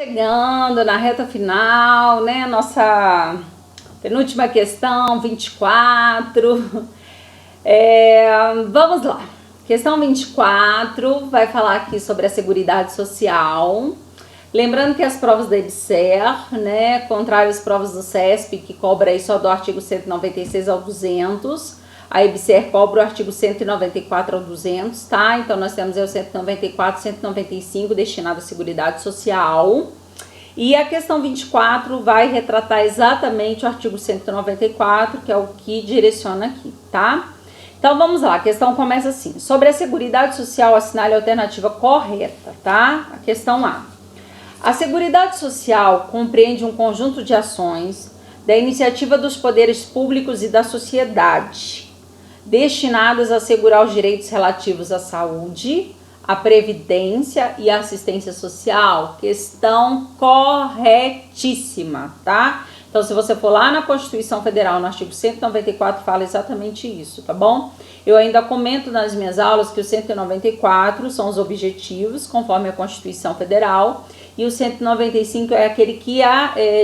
Chegando na reta final, né? Nossa penúltima questão, 24. Vamos lá. Questão 24 vai falar aqui sobre a Seguridade Social. Lembrando que as provas da EBSER, né? Contrário às provas do CESP, que cobra aí só do artigo 196 ao 200. A EBSER cobra o artigo 194 ao 200, tá? Então, nós temos aí o 194, 195 destinado à Seguridade Social. E a questão 24 vai retratar exatamente o artigo 194, que é o que direciona aqui, tá? Então, vamos lá. A questão começa assim. Sobre a Seguridade Social, assinale a alternativa correta, tá? A questão A. A Seguridade Social compreende um conjunto de ações da iniciativa dos poderes públicos e da sociedade, destinadas a assegurar os direitos relativos à saúde, à previdência e à assistência social. Questão corretíssima, tá? Então, se você for lá na Constituição Federal, no artigo 194, fala exatamente isso, tá bom? Eu ainda comento nas minhas aulas que o 194 são os objetivos, conforme a Constituição Federal, e o 195 é aquele que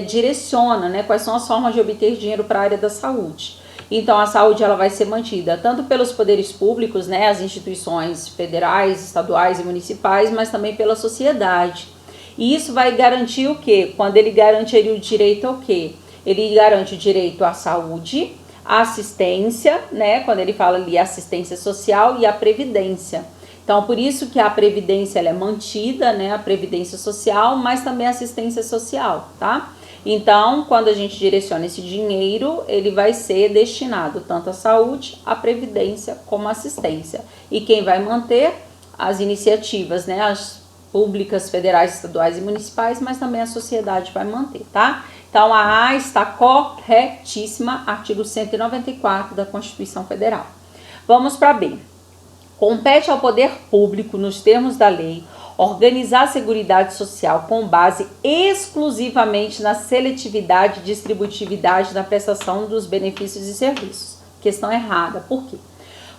direciona, né? Quais são as formas de obter dinheiro para a área da saúde. Então, a saúde ela vai ser mantida tanto pelos poderes públicos, né, as instituições federais, estaduais e municipais, mas também pela sociedade. E isso vai garantir o quê? Quando ele garante o direito ao quê? Ele garante o direito à saúde, à assistência, né, quando ele fala ali assistência social e à previdência. Então, por isso que a previdência ela é mantida, né, a previdência social, mas também a assistência social, tá? Então, quando a gente direciona esse dinheiro, ele vai ser destinado tanto à saúde, à previdência, como à assistência. E quem vai manter? As iniciativas, né? As públicas, federais, estaduais e municipais, mas também a sociedade vai manter, tá? Então, a A está corretíssima, artigo 194 da Constituição Federal. Vamos para B. Compete ao poder público, nos termos da lei, organizar a Seguridade Social com base exclusivamente na seletividade e distributividade da prestação dos benefícios e serviços. Questão errada. Por quê?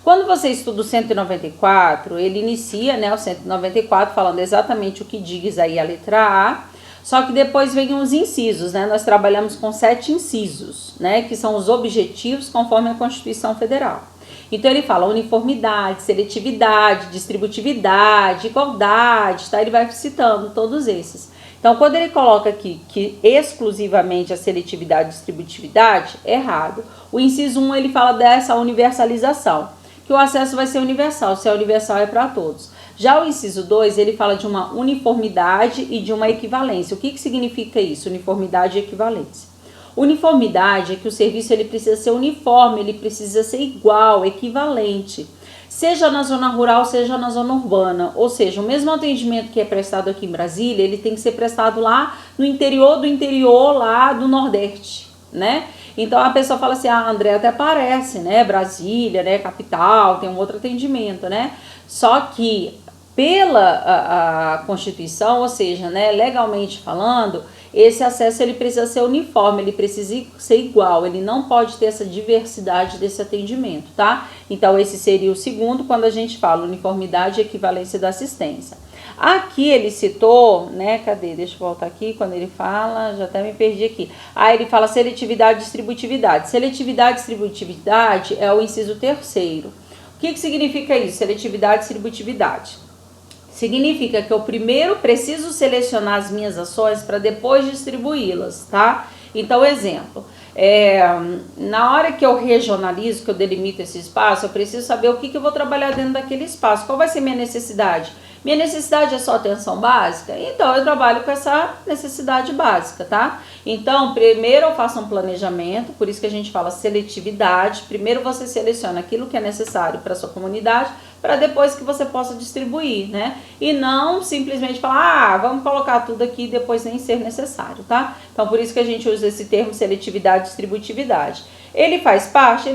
Quando você estuda o 194, ele inicia, né, o 194 falando exatamente o que diz aí a letra A, só que depois vem os incisos, né? Nós trabalhamos com 7 incisos, né, que são os objetivos conforme a Constituição Federal. Então, ele fala uniformidade, seletividade, distributividade, igualdade, tá? Ele vai citando todos esses. Então, quando ele coloca aqui que exclusivamente a seletividade e distributividade, errado. O inciso 1, ele fala dessa universalização, que o acesso vai ser universal, se é universal é para todos. Já o inciso 2, ele fala de uma uniformidade e de uma equivalência. O que significa isso? Uniformidade e equivalência. Uniformidade é que o serviço ele precisa ser uniforme, ele precisa ser igual, equivalente, seja na zona rural, seja na zona urbana. Ou seja, o mesmo atendimento que é prestado aqui em Brasília, ele tem que ser prestado lá no interior do interior, lá do Nordeste, né? Então a pessoa fala assim, André, até parece, né? Brasília, né? Capital, tem um outro atendimento, né? Só que pela a Constituição, ou seja, né, legalmente falando, esse acesso ele precisa ser uniforme, ele precisa ser igual, ele não pode ter essa diversidade desse atendimento, tá? Então, esse seria o segundo, quando a gente fala uniformidade e equivalência da assistência. Aqui ele citou, né, cadê? Deixa eu voltar aqui, quando ele fala, já até me perdi aqui. Ele fala seletividade e distributividade. Seletividade e distributividade é o inciso 3º. O que significa isso? Seletividade e distributividade. Significa que eu primeiro preciso selecionar as minhas ações para depois distribuí-las, tá? Então, exemplo, na hora que eu regionalizo, que eu delimito esse espaço, eu preciso saber o que eu vou trabalhar dentro daquele espaço. Qual vai ser minha necessidade? Minha necessidade é só atenção básica? Então, eu trabalho com essa necessidade básica, tá? Então, primeiro eu faço um planejamento, por isso que a gente fala seletividade. Primeiro você seleciona aquilo que é necessário para a sua comunidade, para depois que você possa distribuir, né? E não simplesmente falar, vamos colocar tudo aqui e depois nem ser necessário, tá? Então, por isso que a gente usa esse termo seletividade e distributividade. Ele faz parte,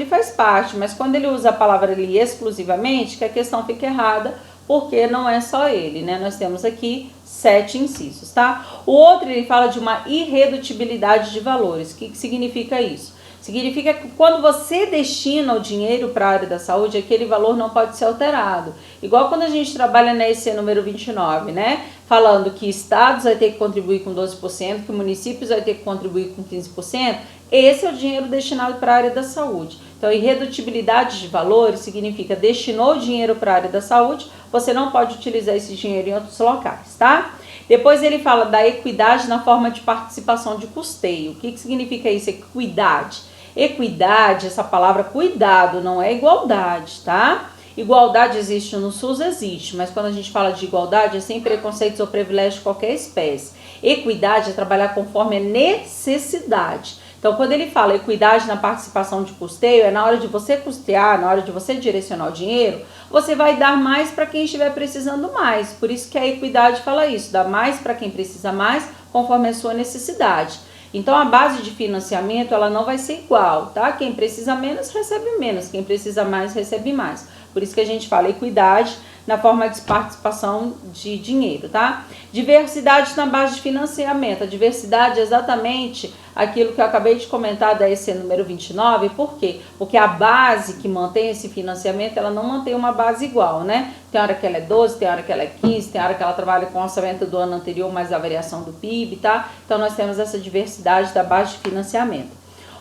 mas quando ele usa a palavra ali exclusivamente, que a questão fica errada, porque não é só ele, né? Nós temos aqui 7 incisos, tá? O outro, ele fala de uma irredutibilidade de valores. O que significa isso? Significa que quando você destina o dinheiro para a área da saúde, aquele valor não pode ser alterado. Igual quando a gente trabalha na EC número 29, né? Falando que estados vai ter que contribuir com 12%, que municípios vai ter que contribuir com 15%, esse é o dinheiro destinado para a área da saúde. Então, irredutibilidade de valores significa destinou o dinheiro para a área da saúde, você não pode utilizar esse dinheiro em outros locais, tá? Depois ele fala da equidade na forma de participação de custeio. O que significa isso? Equidade. Equidade, essa palavra cuidado, não é igualdade, tá? Igualdade existe no SUS, existe, mas quando a gente fala de igualdade é sem preconceitos ou privilégios de qualquer espécie. Equidade é trabalhar conforme a necessidade. Então, quando ele fala equidade na participação de custeio, é na hora de você custear, na hora de você direcionar o dinheiro, você vai dar mais para quem estiver precisando mais. Por isso que a equidade fala isso, dá mais para quem precisa mais, conforme a sua necessidade. Então, a base de financiamento, ela não vai ser igual, tá? Quem precisa menos, recebe menos. Quem precisa mais, recebe mais. Por isso que a gente fala equidade na forma de participação de dinheiro, tá? Diversidade na base de financiamento. A diversidade é exatamente aquilo que eu acabei de comentar da EC número 29. Por quê? Porque a base que mantém esse financiamento, ela não mantém uma base igual, né? Tem hora que ela é 12, tem hora que ela é 15, tem hora que ela trabalha com o orçamento do ano anterior, mais a variação do PIB, tá? Então, nós temos essa diversidade da base de financiamento.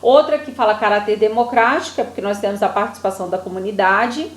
Outra que fala caráter democrático, é porque nós temos a participação da comunidade,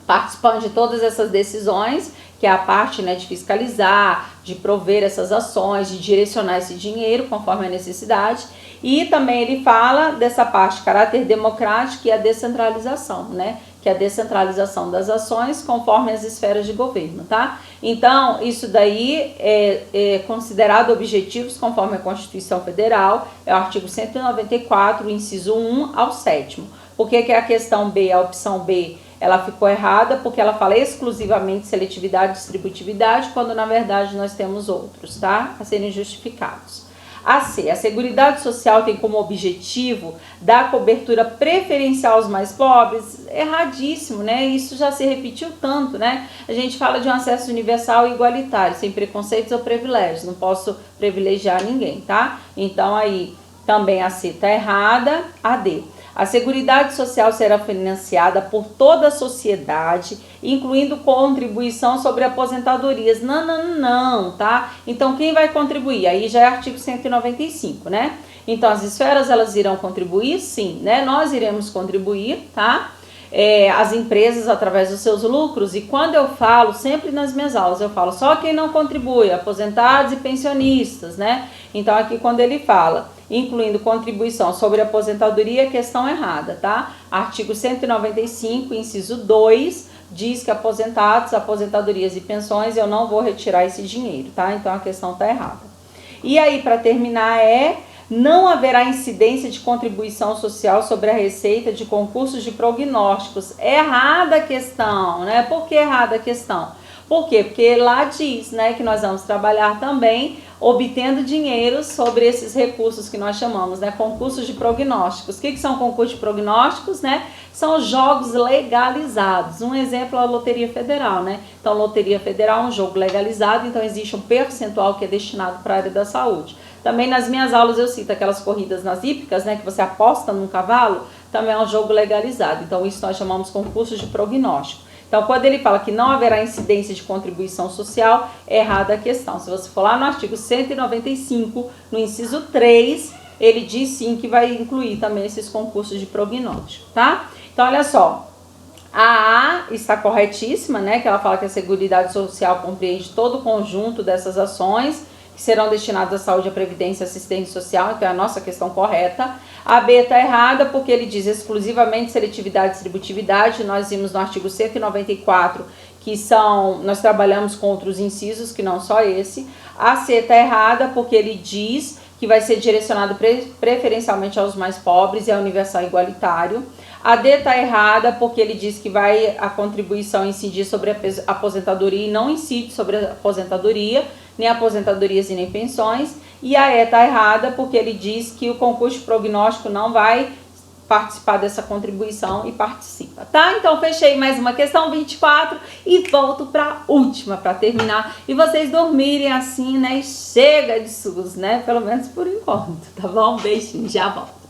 participando de todas essas decisões, que é a parte, né, de fiscalizar, de prover essas ações, de direcionar esse dinheiro conforme a necessidade. E também ele fala dessa parte caráter democrático e a descentralização, né? Que é a descentralização das ações conforme as esferas de governo, tá? Então, isso daí é considerado objetivos conforme a Constituição Federal, é o artigo 194, inciso 1 ao 7º. Por que é a questão B, a opção B, ela ficou errada? Porque ela fala exclusivamente seletividade e distributividade, quando na verdade nós temos outros, tá? A serem justificados. A C, a Seguridade Social tem como objetivo dar cobertura preferencial aos mais pobres. Erradíssimo, né? Isso já se repetiu tanto, né? A gente fala de um acesso universal e igualitário, sem preconceitos ou privilégios. Não posso privilegiar ninguém, tá? Então aí também a C tá errada. A D, a Seguridade Social será financiada por toda a sociedade, incluindo contribuição sobre aposentadorias. Não, tá? Então, quem vai contribuir? Aí já é artigo 195, né? Então, as esferas, elas irão contribuir? Sim, né? Nós iremos contribuir, tá? As empresas através dos seus lucros. E quando eu falo, sempre nas minhas aulas, eu falo só quem não contribui, aposentados e pensionistas, né? Então, aqui quando ele fala incluindo contribuição sobre aposentadoria, questão errada, tá? Artigo 195, inciso 2, diz que aposentados, aposentadorias e pensões, eu não vou retirar esse dinheiro, tá? Então, a questão tá errada. E aí, para terminar, não haverá incidência de contribuição social sobre a receita de concursos de prognósticos. Errada a questão, né? Por que errada a questão? Por quê? Porque lá diz, né, que nós vamos trabalhar também obtendo dinheiro sobre esses recursos que nós chamamos, né, concursos de prognósticos. O que são concursos de prognósticos, né? São jogos legalizados. Um exemplo é a Loteria Federal, né? Então, Loteria Federal é um jogo legalizado, então existe um percentual que é destinado para a área da saúde. Também nas minhas aulas eu cito aquelas corridas nas hípicas, né, que você aposta num cavalo, também é um jogo legalizado. Então, isso nós chamamos concursos de prognóstico. Então, quando ele fala que não haverá incidência de contribuição social, é errada a questão. Se você for lá no artigo 195, no inciso 3, ele diz sim que vai incluir também esses concursos de prognóstico, tá? Então, olha só, a está corretíssima, né? Que ela fala que a Seguridade Social compreende todo o conjunto dessas ações que serão destinadas à saúde, à previdência e assistência social, então é a nossa questão correta. A B está errada porque ele diz exclusivamente seletividade e distributividade. Nós vimos no artigo 194 que nós trabalhamos com outros incisos que não só esse. A C está errada porque ele diz que vai ser direcionado preferencialmente aos mais pobres e é universal e igualitário. A D está errada porque ele diz que a contribuição incidir sobre a aposentadoria e não incide sobre a aposentadoria, nem aposentadorias e nem pensões. E a E está errada porque ele diz que o concurso de prognóstico não vai participar dessa contribuição e participa, tá? Então, fechei mais uma questão 24 e volto para a última para terminar e vocês dormirem assim, né? E chega de SUS, né? Pelo menos por enquanto, tá bom? Beijinho, já volto.